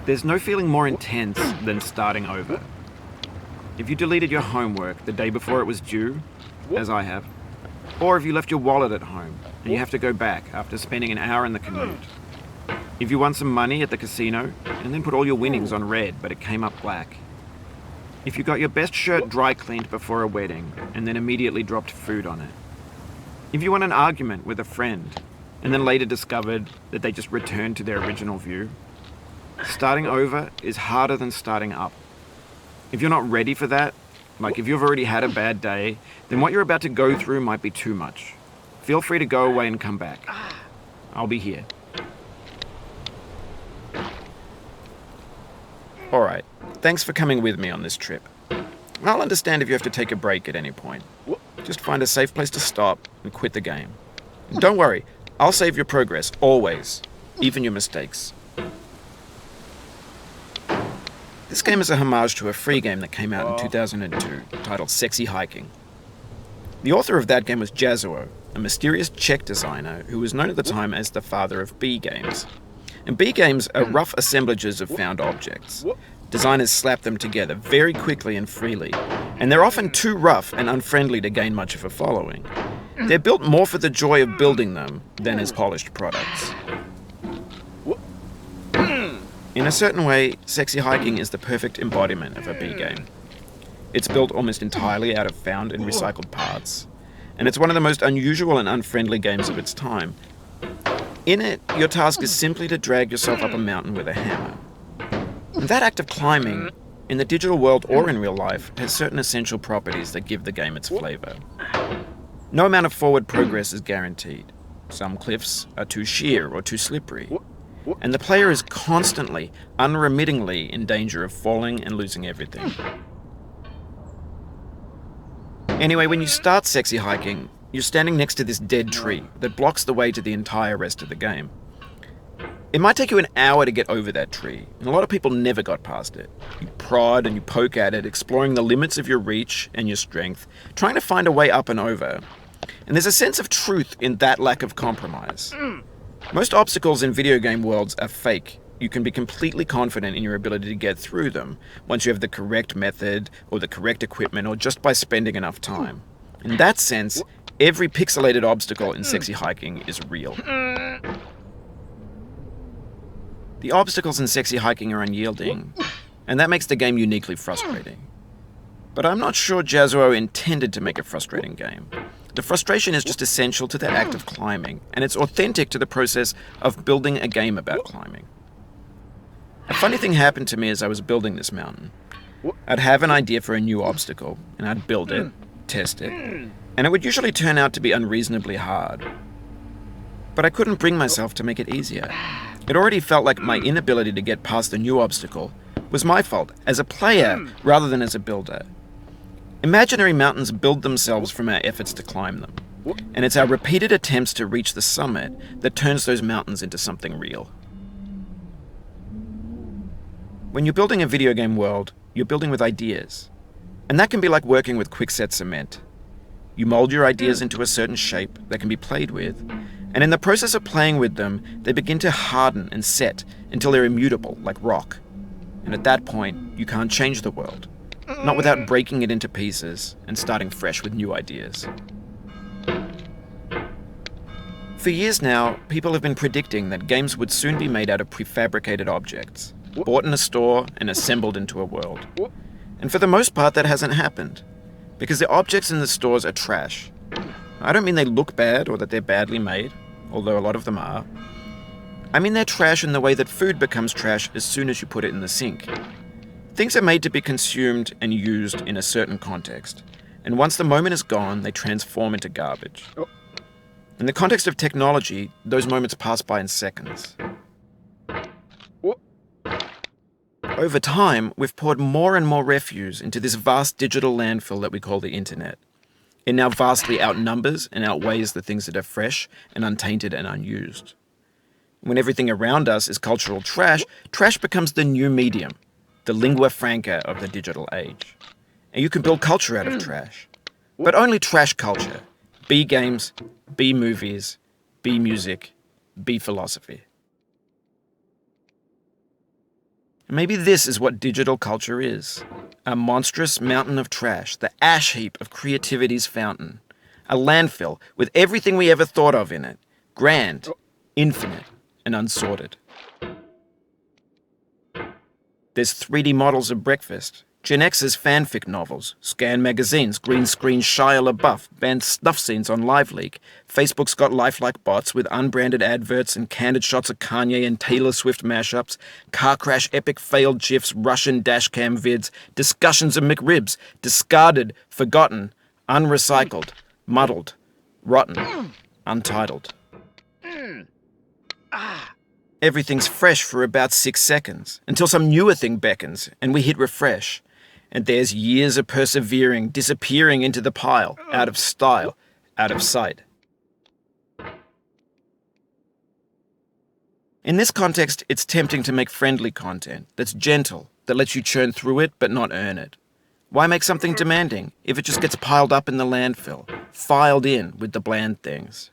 There's no feeling more intense than starting over. If you deleted your homework the day before it was due, as I have, or if you left your wallet at home and you have to go back after spending an hour in the commute. If you won some money at the casino and then put all your winnings on red but it came up black. If you got your best shirt dry cleaned before a wedding and then immediately dropped food on it. If you won an argument with a friend and then later discovered that they just returned to their original view. Starting over is harder than starting up. If you're not ready for that, like if you've already had a bad day, then what you're about to go through might be too much. Feel free to go away and come back. I'll be here. Alright, thanks for coming with me on this trip. I'll understand if you have to take a break at any point. Just find a safe place to stop and quit the game. And don't worry, I'll save your progress, always, even your mistakes. This game is a homage to a free game that came out in 2002, titled Sexy Hiking. The author of that game was Jazuo, a mysterious Czech designer who was known at the time as the father of B games. And B games are rough assemblages of found objects. Designers slap them together very quickly and freely, and they're often too rough and unfriendly to gain much of a following. They're built more for the joy of building them than as polished products. In a certain way, Sexy Hiking is the perfect embodiment of a B game. It's built almost entirely out of found and recycled parts, and it's one of the most unusual and unfriendly games of its time. In it, your task is simply to drag yourself up a mountain with a hammer. And that act of climbing, in the digital world or in real life, has certain essential properties that give the game its flavor. No amount of forward progress is guaranteed. Some cliffs are too sheer or too slippery. And the player is constantly, unremittingly in danger of falling and losing everything. Anyway, when you start Sexy Hiking, you're standing next to this dead tree that blocks the way to the entire rest of the game. It might take you an hour to get over that tree, and a lot of people never got past it. You prod and you poke at it, exploring the limits of your reach and your strength, trying to find a way up and over. And there's a sense of truth in that lack of compromise. Most obstacles in video game worlds are fake. You can be completely confident in your ability to get through them once you have the correct method or the correct equipment or just by spending enough time. In that sense, every pixelated obstacle in Sexy Hiking is real. The obstacles in Sexy Hiking are unyielding, and that makes the game uniquely frustrating. But I'm not sure Jazuo intended to make a frustrating game. The frustration is just essential to the act of climbing, and it's authentic to the process of building a game about climbing. A funny thing happened to me as I was building this mountain. I'd have an idea for a new obstacle, and I'd build it, test it, and it would usually turn out to be unreasonably hard. But I couldn't bring myself to make it easier. It already felt like my inability to get past the new obstacle was my fault, as a player rather than as a builder. Imaginary mountains build themselves from our efforts to climb them, and it's our repeated attempts to reach the summit that turns those mountains into something real. When you're building a video game world, you're building with ideas, and that can be like working with quickset cement. You mold your ideas into a certain shape that can be played with, and in the process of playing with them, they begin to harden and set until they're immutable, like rock. And at that point, you can't change the world. Not without breaking it into pieces and starting fresh with new ideas. For years now, people have been predicting that games would soon be made out of prefabricated objects, bought in a store and assembled into a world. And for the most part, that hasn't happened, because the objects in the stores are trash. I don't mean they look bad or that they're badly made, although a lot of them are. I mean they're trash in the way that food becomes trash as soon as you put it in the sink. Things are made to be consumed and used in a certain context, and once the moment is gone, they transform into garbage. In the context of technology, those moments pass by in seconds. Over time, we've poured more and more refuse into this vast digital landfill that we call the internet. It now vastly outnumbers and outweighs the things that are fresh and untainted and unused. When everything around us is cultural trash, trash becomes the new medium, the lingua franca of the digital age. And you can build culture out of trash. But only trash culture. B games, B movies, B music, B philosophy. Maybe this is what digital culture is. A monstrous mountain of trash, the ash heap of creativity's fountain. A landfill with everything we ever thought of in it. Grand, infinite, and unsorted. There's 3D models of breakfast, Gen X's fanfic novels, scan magazines, green screen Shia LaBeouf, banned snuff scenes on LiveLeak. Facebook's got lifelike bots with unbranded adverts and candid shots of Kanye and Taylor Swift mashups, car crash epic failed GIFs, Russian dashcam vids, discussions of McRibs, discarded, forgotten, unrecycled, muddled, rotten, untitled. Everything's fresh for about 6 seconds, until some newer thing beckons, and we hit refresh. And there's years of persevering, disappearing into the pile, out of style, out of sight. In this context, it's tempting to make friendly content that's gentle, that lets you churn through it but not earn it. Why make something demanding if it just gets piled up in the landfill, filed in with the bland things?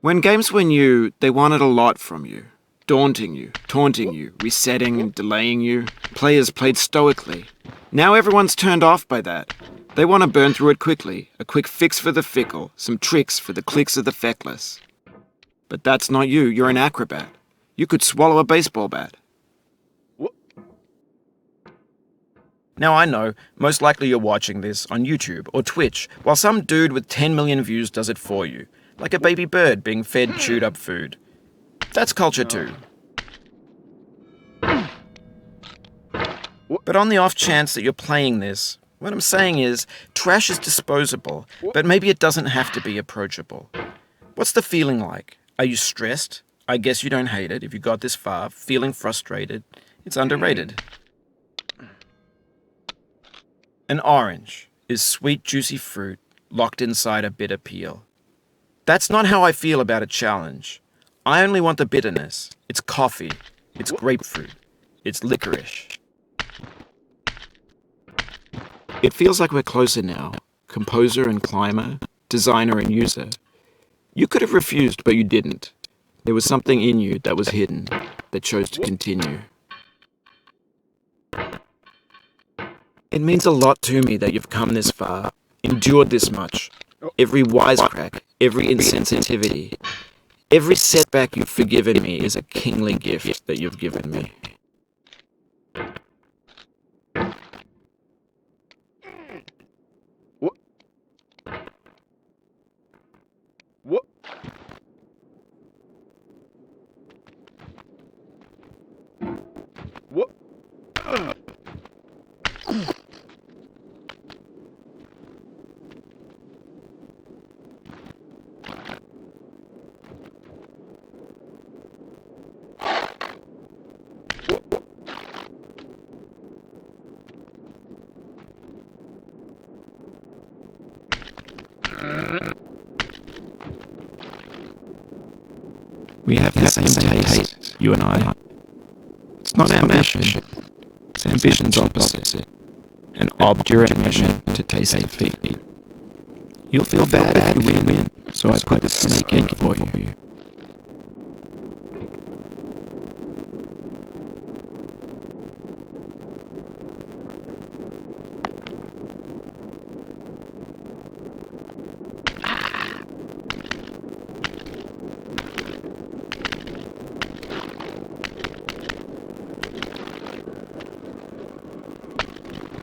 When games were new, they wanted a lot from you. Daunting you, taunting you, resetting and delaying you. Players played stoically. Now everyone's turned off by that. They want to burn through it quickly, a quick fix for the fickle, some tricks for the clicks of the feckless. But that's not you, you're an acrobat. You could swallow a baseball bat. Now I know, most likely you're watching this on YouTube or Twitch, while some dude with 10 million views does it for you, like a baby bird being fed chewed up food. That's culture too. But on the off chance that you're playing this, what I'm saying is, trash is disposable, but maybe it doesn't have to be approachable. What's the feeling like? Are you stressed? I guess you don't hate it if you got this far. Feeling frustrated? It's underrated. An orange is sweet, juicy fruit locked inside a bitter peel. That's not how I feel about a challenge. I only want the bitterness. It's coffee. It's grapefruit. It's licorice. It feels like we're closer now. Composer and climber, designer and user. You could have refused, but you didn't. There was something in you that was hidden, that chose to continue. It means a lot to me that you've come this far, endured this much. Every wisecrack, every insensitivity, every setback you've forgiven me is a kingly gift that you've given me. We have the same taste, you and I. It's not ambition. It's ambition's opposite. An obdurate mission to taste defeat. You'll feel bad if you win, so I put the snake in for you.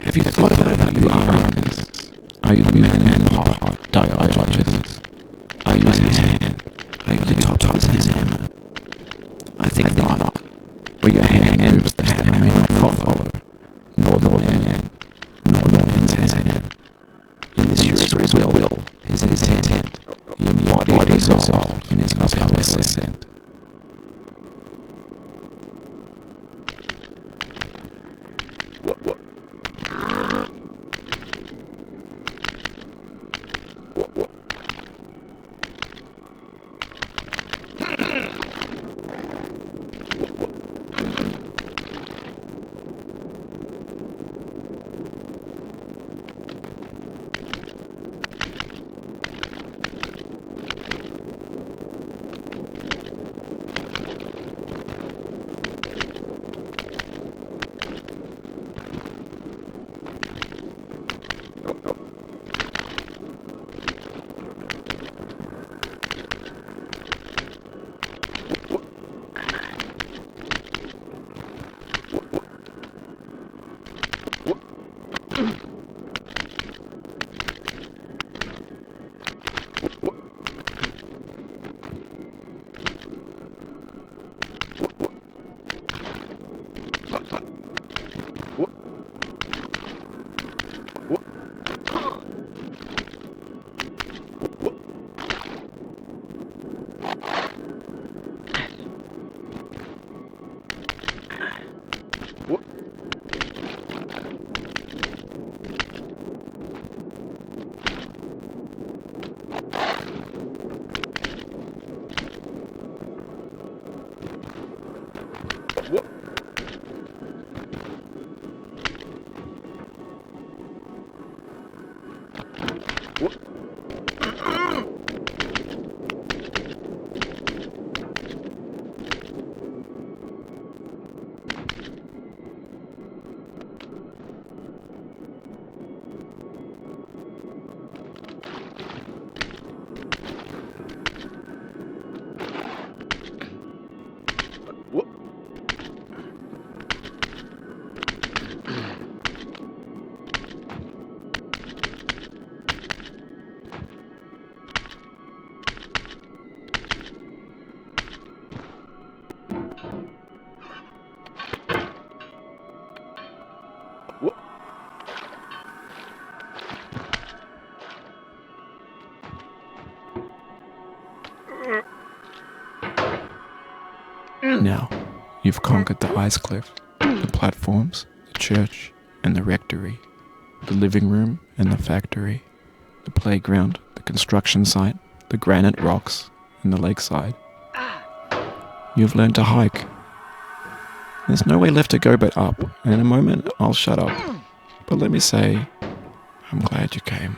Have you thought about how you are on this? Are you man and heart, diogenes? Are you his hand? Are you the top of his hammer? I think not. Where your hand ends, the hammer may not follow. Nor the man, nor the man's hand. In this his will, his intent. Your body resolved in his powerless assent. Now, you've conquered the ice cliff, the platforms, the church, and the rectory, the living room and the factory, the playground, the construction site, the granite rocks, and the lakeside. You've learned to hike. There's no way left to go but up, and in a moment I'll shut up. But let me say, I'm glad you came.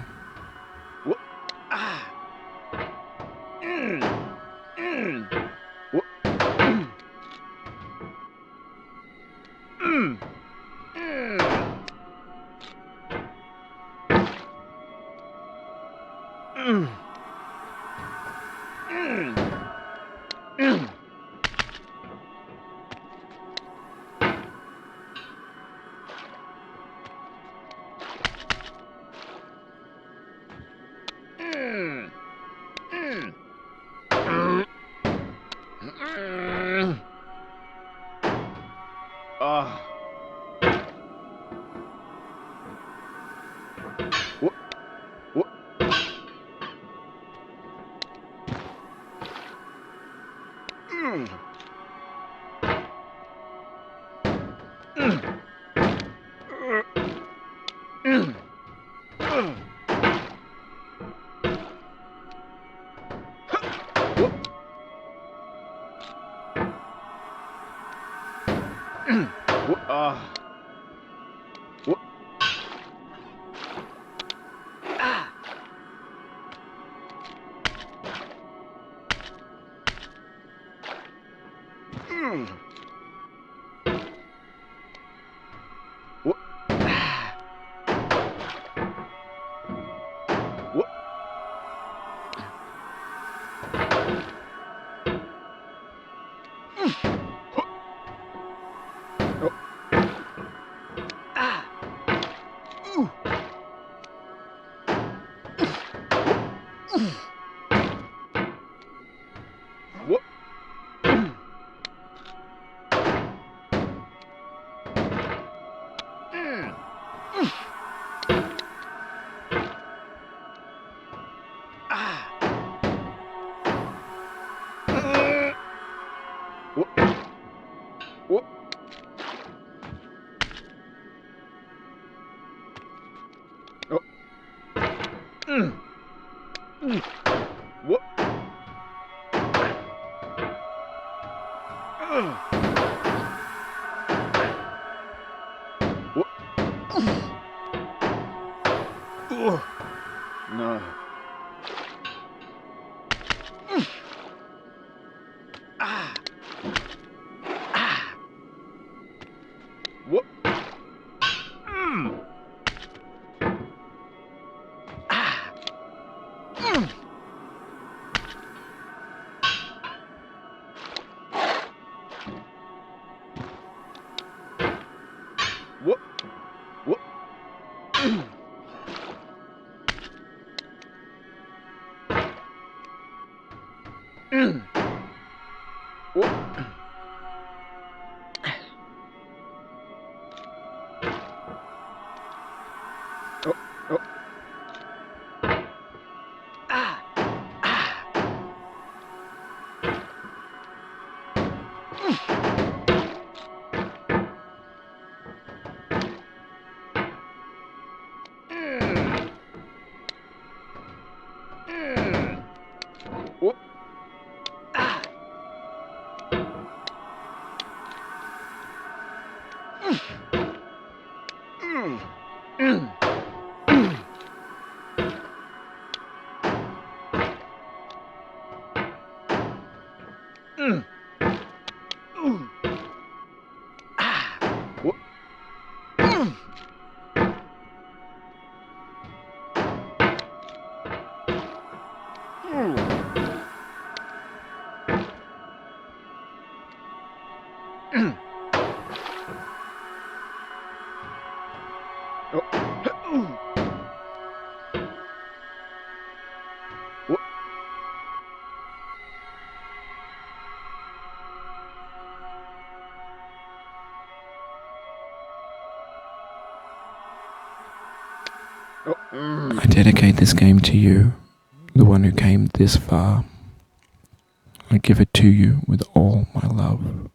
No. I dedicate this game to you, the one who came this far. I give it to you with all my love.